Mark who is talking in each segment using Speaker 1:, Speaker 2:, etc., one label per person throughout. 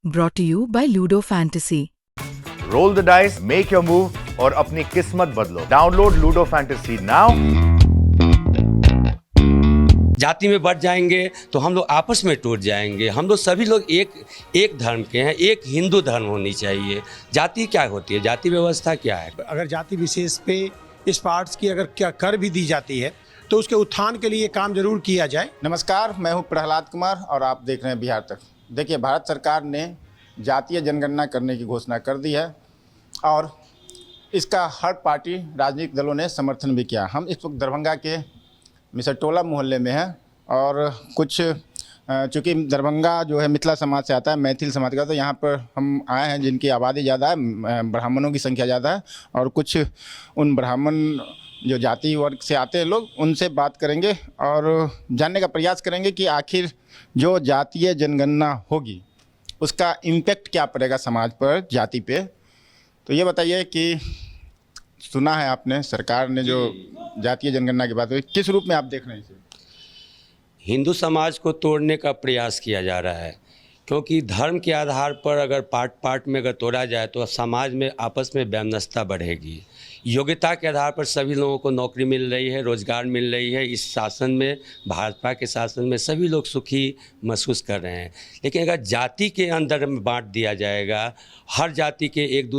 Speaker 1: Brought to you by Ludo Fantasy.
Speaker 2: Roll the dice, make your move और अपनी किस्मत बदलो। Download Ludo Fantasy now.
Speaker 3: जाति में बढ़ जाएंगे तो हम लोग आपस में टूट जाएंगे। हम लोग सभी लोग एक धर्म के हैं, एक हिंदू धर्म होनी चाहिए। जाति क्या होती है, जाति व्यवस्था क्या है?
Speaker 4: अगर जाति विशेष पे इस पार्ट्स की अगर क्या कर भी दी जाती है तो उसके उत्थान के लिए काम जरूर किया जाए।
Speaker 5: नमस्कार, मैं हूं प्रहलाद कुमार और आप देख रहे हैं बिहार तक। देखिए, भारत सरकार ने जातीय जनगणना करने की घोषणा कर दी है और इसका हर पार्टी राजनीतिक दलों ने समर्थन भी किया। हम इस वक्त दरभंगा के मिसरटोला मोहल्ले में हैं और कुछ चूँकि दरभंगा जो है मिथिला समाज से आता है, मैथिल समाज का, तो यहाँ पर हम आए हैं जिनकी आबादी ज़्यादा है, ब्राह्मणों की संख्या ज़्यादा है और कुछ उन ब्राह्मण जो जाति वर्ग से आते हैं लोग, उनसे बात करेंगे और जानने का प्रयास करेंगे कि आखिर जो जातीय जनगणना होगी उसका इम्पैक्ट क्या पड़ेगा समाज पर, जाति पे। तो ये बताइए कि सुना है आपने सरकार ने जो जातीय जनगणना की बात हुई, किस रूप में आप देख रहे हैं इसे?
Speaker 3: हिंदू समाज को तोड़ने का प्रयास किया जा रहा है, क्योंकि धर्म के आधार पर अगर पार्ट में अगर तोड़ा जाए तो समाज में आपस में वैमनस्यता बढ़ेगी। योग्यता के आधार पर सभी लोगों को नौकरी मिल रही है, रोजगार मिल रही है। इस शासन में, भाजपा के शासन में सभी लोग सुखी महसूस कर रहे हैं। लेकिन अगर जाति के अंदर में बांट दिया जाएगा, हर जाति के एक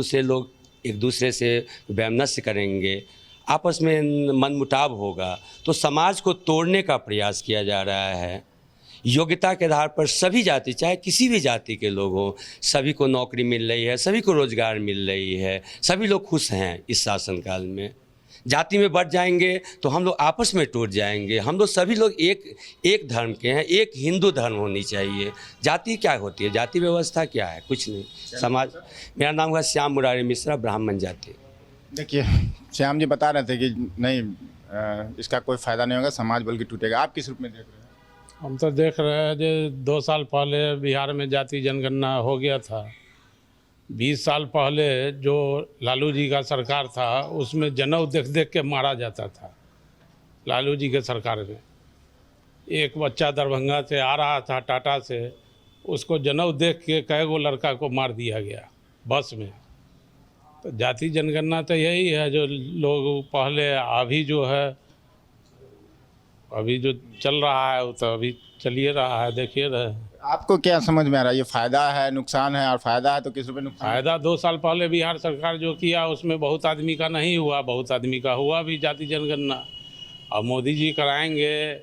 Speaker 3: दूसरे से वैमनस्य करेंगे, आपस में मनमुटाव होगा, तो समाज को तोड़ने का प्रयास किया जा रहा है। योग्यता के आधार पर सभी जाति, चाहे किसी भी जाति के लोग हों, सभी को नौकरी मिल रही है, सभी को रोजगार मिल रही है, सभी लोग खुश हैं इस शासनकाल में। जाति में बढ़ जाएंगे तो हम लोग आपस में टूट जाएंगे। हम लोग सभी लोग एक धर्म के हैं, एक हिंदू धर्म होनी चाहिए। जाति क्या होती है, जाति व्यवस्था क्या है? कुछ नहीं। समाज। मेरा नाम है श्याम मुरारी मिश्रा, ब्राह्मण जाति।
Speaker 5: देखिए, श्याम जी बता रहे थे कि नहीं, इसका कोई फ़ायदा नहीं होगा, समाज बल्कि टूटेगा। आप किस रूप में देख रहे हैं?
Speaker 4: हम तो देख रहे हैं जो 2 साल पहले बिहार में जाति जनगणना हो गया था। 20 साल पहले जो लालू जी का सरकार था उसमें जनेऊ देख देख के मारा जाता था। लालू जी के सरकार में एक बच्चा दरभंगा से आ रहा था टाटा से, उसको जनेऊ देख के कई गो लड़का को मार दिया गया बस में। तो जाति जनगणना तो यही है जो लोग पहले, अभी जो चल रहा है वो तो अभी चलिए रहा है, देखिए रहे।
Speaker 5: आपको क्या समझ में आ रहा है, ये फ़ायदा है, नुकसान है? और फ़ायदा है तो किस रूप में नुकसान?
Speaker 4: फायदा 2 साल पहले बिहार सरकार जो किया उसमें बहुत आदमी का नहीं हुआ, बहुत आदमी का हुआ भी जाति जनगणना। अब मोदी जी कराएंगे,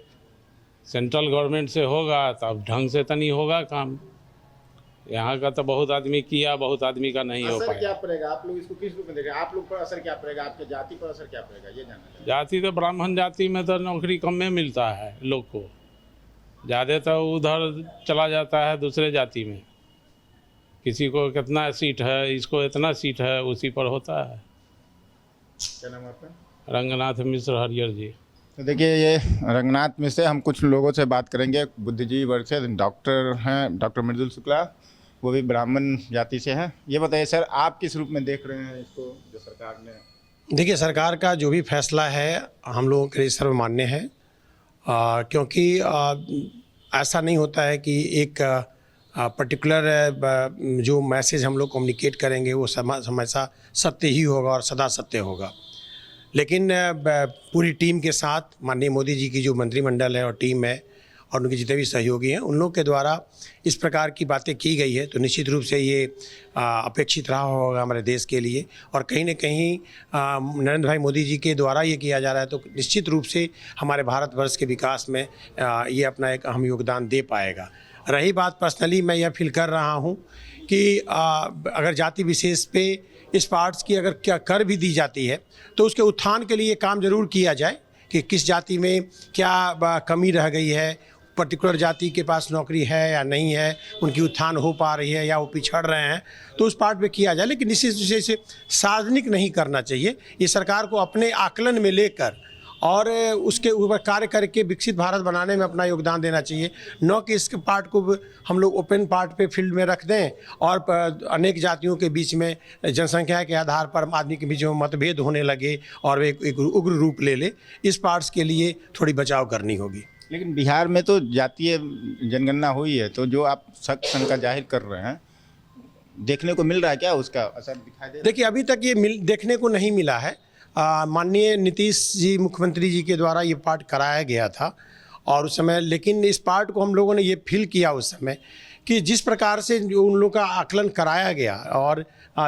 Speaker 4: सेंट्रल गवर्नमेंट से होगा तब ढंग से तनी होगा काम। यहाँ का तो बहुत आदमी किया, बहुत आदमी का नहीं हो
Speaker 5: असर
Speaker 4: पाया।
Speaker 5: क्या पड़ेगा? आप लोग इसको किस रूप में देख रहे हैं? आप लोग पर असर क्या पड़ेगा, आपके जाति पर असर क्या पड़ेगा, ये जानना चाहिए।
Speaker 4: जाति तो ब्राह्मण जाति में तो नौकरी कम में मिलता है लोग को, ज़्यादा तो उधर चला जाता है दूसरे जाति में। किसी को कितना सीट है, इसको इतना सीट है, उसी पर होता है।
Speaker 5: क्या नाम है आपका?
Speaker 4: रंगनाथ मिश्र हरियर जी।
Speaker 5: तो देखिए, ये रंगनाथ में से हम कुछ लोगों से बात करेंगे। बुद्धिजीवी वर्ग से डॉक्टर हैं, डॉक्टर मृदुल शुक्ला, वो भी ब्राह्मण जाति से हैं। ये बताइए सर, आप किस रूप में देख रहे हैं इसको, जो सरकार ने?
Speaker 4: देखिए, सरकार का जो भी फैसला है हम लोगों के लिए सर्वमान्य है, क्योंकि ऐसा नहीं होता है कि एक पर्टिकुलर जो मैसेज हम लोग कम्युनिकेट करेंगे वो हमेशा सत्य ही होगा और सदा सत्य होगा। लेकिन पूरी टीम के साथ माननीय मोदी जी की जो मंत्रिमंडल है और टीम है और उनके जितने भी सहयोगी हैं, उन लोग के द्वारा इस प्रकार की बातें की गई है, तो निश्चित रूप से ये अपेक्षित रहा होगा हमारे देश के लिए। और कहीं न कहीं नरेंद्र भाई मोदी जी के द्वारा ये किया जा रहा है, तो निश्चित रूप से हमारे भारतवर्ष के विकास में ये अपना एक अहम योगदान दे पाएगा। रही बात पर्सनली, मैं यह फील कर रहा हूँ कि अगर जाति विशेष पे इस पार्ट्स की अगर क्या कर भी दी जाती है तो उसके उत्थान के लिए काम जरूर किया जाए कि किस जाति में क्या कमी रह गई है, पर्टिकुलर जाति के पास नौकरी है या नहीं है, उनकी उत्थान हो पा रही है या वो पिछड़ रहे हैं, तो उस पार्ट पे किया जाए। लेकिन निश्चित रूप से सार्वजनिक नहीं करना चाहिए। ये सरकार को अपने आकलन में लेकर और उसके ऊपर कार्य करके विकसित भारत बनाने में अपना योगदान देना चाहिए, न कि इस पार्ट को हम लोग ओपन पार्ट पे फील्ड में रख दें और अनेक जातियों के बीच में जनसंख्या के आधार पर आदमी के बीच में मतभेद होने लगे और एक उग्र रूप ले ले। इस पार्ट्स के लिए थोड़ी बचाव करनी होगी।
Speaker 5: लेकिन बिहार में तो जातीय जनगणना हुई है, तो जो आप शक शंका जाहिर कर रहे हैं देखने को मिल रहा है क्या, उसका असर दिखाई दे रहा है?
Speaker 4: देखिए, अभी तक ये देखने को नहीं मिला है। माननीय नीतीश जी मुख्यमंत्री जी के द्वारा ये पाठ कराया गया था और उस समय, लेकिन इस पार्ट को हम लोगों ने ये फील किया उस समय कि जिस प्रकार से जो उन लोगों का आकलन कराया गया और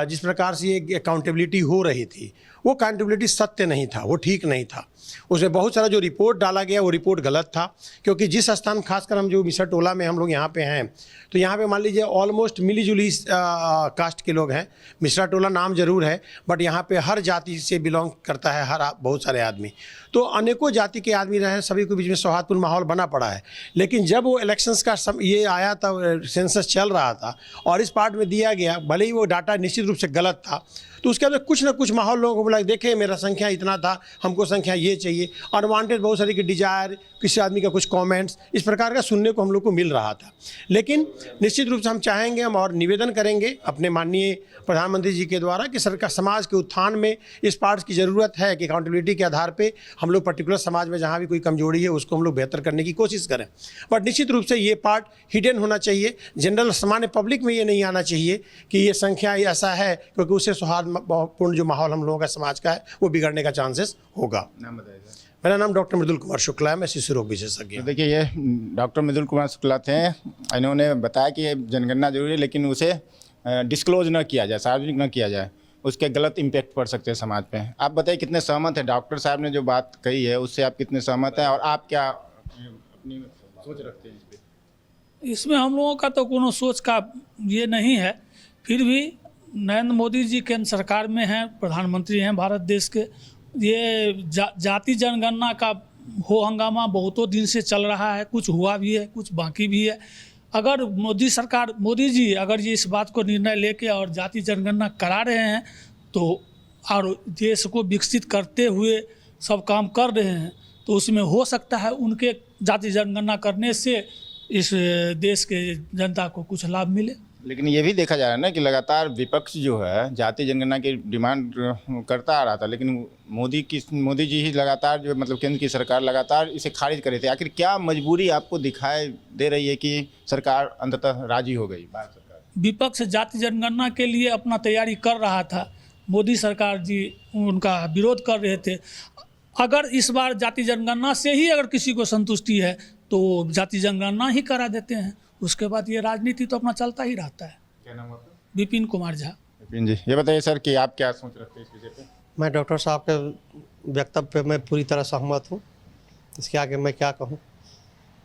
Speaker 4: जिस प्रकार से ये अकाउंटेबिलिटी हो रही थी, वो अकाउंटेबिलिटी सत्य नहीं था, वो ठीक नहीं था। उसमें बहुत सारा जो रिपोर्ट डाला गया वो रिपोर्ट गलत था, क्योंकि जिस स्थान, खासकर हम जो मिसर टोला में हम लोग यहाँ पे हैं, तो यहाँ पे मान लीजिए ऑलमोस्ट मिली जुली कास्ट के लोग हैं। मिश्रा टोला नाम जरूर है, बट यहाँ पे हर जाति से बिलोंग करता है बहुत सारे आदमी। तो अनेकों जाति के आदमी रहे, सभी के बीच में सौहार्दपूर्ण माहौल बना पड़ा है। लेकिन जब वो इलेक्शंस का ये आया था, सेंसस चल रहा था और इस पार्ट में दिया गया, भले ही वो डाटा निश्चित रूप से गलत था, तो उसके अंदर कुछ ना कुछ माहौल लोगों को बोला, देखे मेरा संख्या इतना था, हमको संख्या ये चाहिए, अनवांटेड बहुत सारी की डिजायर, किसी आदमी का कुछ कमेंट्स, इस प्रकार का सुनने को हम लोग को मिल रहा था। लेकिन निश्चित रूप से हम चाहेंगे, हम और निवेदन करेंगे अपने माननीय प्रधानमंत्री जी के द्वारा कि सरकार समाज के उत्थान में इस पार्ट्स की ज़रूरत है कि अकाउंटेबिलिटी के आधार पे हम लोग पर्टिकुलर समाज में जहाँ भी कोई कमजोरी है उसको हम लोग बेहतर करने की कोशिश करें। बट निश्चित रूप से ये पार्ट हिडन होना चाहिए, जनरल सामान्य पब्लिक में ये नहीं आना चाहिए कि ये संख्या ऐसा है, क्योंकि उससे सौहार्दपूर्ण जो माहौल हम लोगों का समाज का है वो बिगड़ने का चांसेस होगा।
Speaker 5: नाम बताइए सर।
Speaker 4: मेरा नाम डॉक्टर मृदुल कुमार शुक्ला है, मैं शिशु रोग विशेषज्ञ हूं।
Speaker 5: देखिए, ये डॉक्टर मृदुल कुमार शुक्ला थे। इन्होंने बताया कि ये जनगणना जरूरी है, लेकिन उसे डिस्क्लोज न किया जाए, सार्वजनिक न किया जाए, उसके गलत इम्पैक्ट पड़ सकते हैं समाज पे। आप बताइए कितने सहमत हैं डॉक्टर साहब ने जो बात कही है उससे, आप कितने सहमत हैं और आप क्या अपनी सोच रखते हैं इस पे?
Speaker 6: इसमें हम लोगों का तो कोनो सोच का ये नहीं है, फिर भी नरेंद्र मोदी जी केंद्र सरकार में हैं, प्रधानमंत्री हैं भारत देश के। ये जाति जनगणना का हो हंगामा बहुतों दिन से चल रहा है, कुछ हुआ भी है, कुछ बाकी भी है। अगर मोदी जी अगर ये इस बात को निर्णय लेके और जाति जनगणना करा रहे हैं तो और देश को विकसित करते हुए सब काम कर रहे हैं, तो उसमें हो सकता है उनके जाति जनगणना करने से इस देश के जनता को कुछ लाभ मिले।
Speaker 5: लेकिन ये भी देखा जा रहा है ना कि लगातार विपक्ष जो है जाति जनगणना की डिमांड करता आ रहा था, लेकिन मोदी जी ही लगातार जो मतलब केंद्र की सरकार लगातार इसे खारिज कर रही थी। आखिर क्या मजबूरी आपको दिखाई दे रही है कि सरकार अंततः राजी हो गई? भारत सरकार
Speaker 6: विपक्ष जाति जनगणना के लिए अपना तैयारी कर रहा था, मोदी सरकार जी उनका विरोध कर रहे थे। अगर इस बार जाति जनगणना से ही अगर किसी को संतुष्टि है तो जाति जनगणना ही करा देते हैं, उसके बाद ये राजनीति तो अपना चलता ही रहता है।
Speaker 5: क्या नाम आपका?
Speaker 6: विपिन कुमार झा।
Speaker 5: विपिन जी, ये बताइए सर कि आप क्या सोच रखते हैं इस विषय पे?
Speaker 7: मैं डॉक्टर साहब के वक्तव्य पे मैं पूरी तरह सहमत हूँ। इसके आगे मैं क्या कहूँ?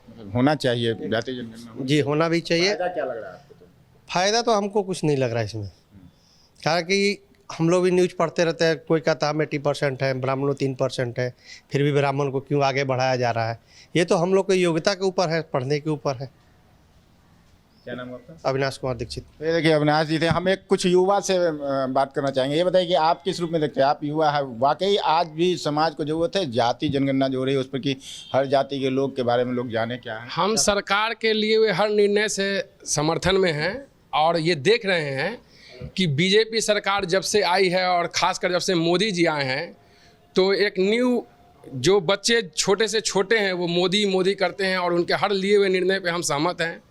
Speaker 5: मतलब होना चाहिए जाति जनगणना?
Speaker 7: जी, होना भी चाहिए।
Speaker 5: फायदा क्या लग रहा है आपको?
Speaker 7: फ़ायदा तो हमको कुछ नहीं लग रहा है इसमें, हालांकि हम लोग भी न्यूज़ पढ़ते रहते हैं, कोई कहता है 80% है, ब्राह्मणों 3% है, फिर भी ब्राह्मण को क्यों आगे बढ़ाया जा रहा है? ये तो हम लोग की योग्यता के ऊपर है, पढ़ने के ऊपर है।
Speaker 5: क्या नाम है आपका?
Speaker 7: अविनाश कुमार दीक्षित।
Speaker 5: ये देखिए अविनाश जी थे। हम एक कुछ युवा से बात करना चाहेंगे। ये बताइए कि आप किस रूप में देखते हैं? आप युवा है, वाकई आज भी समाज को जरूरत है जाति जनगणना जो हो रही है उस पर कि हर जाति के लोग के बारे में लोग जाने क्या है?
Speaker 8: हम सरकार के लिए हुए हर निर्णय से समर्थन में हैं और ये देख रहे हैं कि बीजेपी सरकार जब से आई है और ख़ासकर जब से मोदी जी आए हैं तो एक न्यू जो बच्चे छोटे से छोटे हैं वो मोदी करते हैं और उनके हर लिए हुए निर्णय पे हम सहमत हैं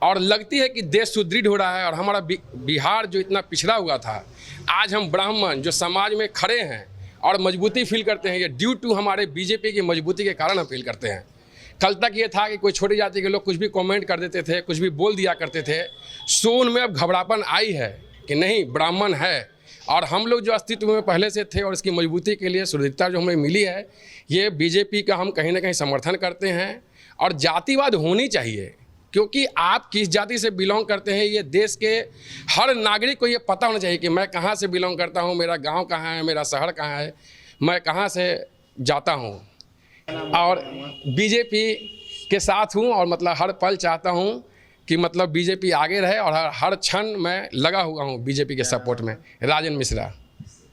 Speaker 8: और लगती है कि देश सुदृढ़ हो रहा है। और हमारा बिहार जो इतना पिछड़ा हुआ था, आज हम ब्राह्मण जो समाज में खड़े हैं और मजबूती फील करते हैं, ये ड्यू टू हमारे बीजेपी की मजबूती के कारण हम फील करते हैं। कल तक ये था कि कोई छोटी जाति के लोग कुछ भी कमेंट कर देते थे, कुछ भी बोल दिया करते थे। सो उनमें अब घबरापन आई है कि नहीं, ब्राह्मण है और हम लोग जो अस्तित्व में पहले से थे और इसकी मजबूती के लिए सुदृढ़ता जो हमें मिली है, ये बीजेपी का हम कहीं ना कहीं समर्थन करते हैं। और जातिवाद होनी चाहिए, क्योंकि आप किस जाति से बिलोंग करते हैं ये देश के हर नागरिक को ये पता होना चाहिए कि मैं कहाँ से बिलोंग करता हूँ, मेरा गांव कहाँ है, मेरा शहर कहाँ है, मैं कहाँ से जाता हूँ। और बीजेपी के साथ हूँ और मतलब हर पल चाहता हूँ कि मतलब बीजेपी आगे रहे और हर क्षण मैं लगा हुआ हूँ बीजेपी के सपोर्ट में। राजन मिश्रा।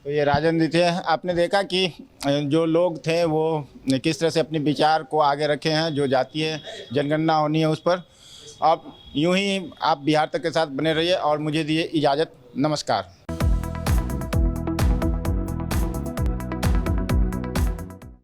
Speaker 5: तो ये राजन जी थे। आपने देखा कि जो लोग थे वो किस तरह से अपने विचार को आगे रखे हैं जो जातीय जनगणना होनी है उस पर। अब यूं ही आप बिहार तक के साथ बने रहिए और मुझे दिए इजाज़त। नमस्कार।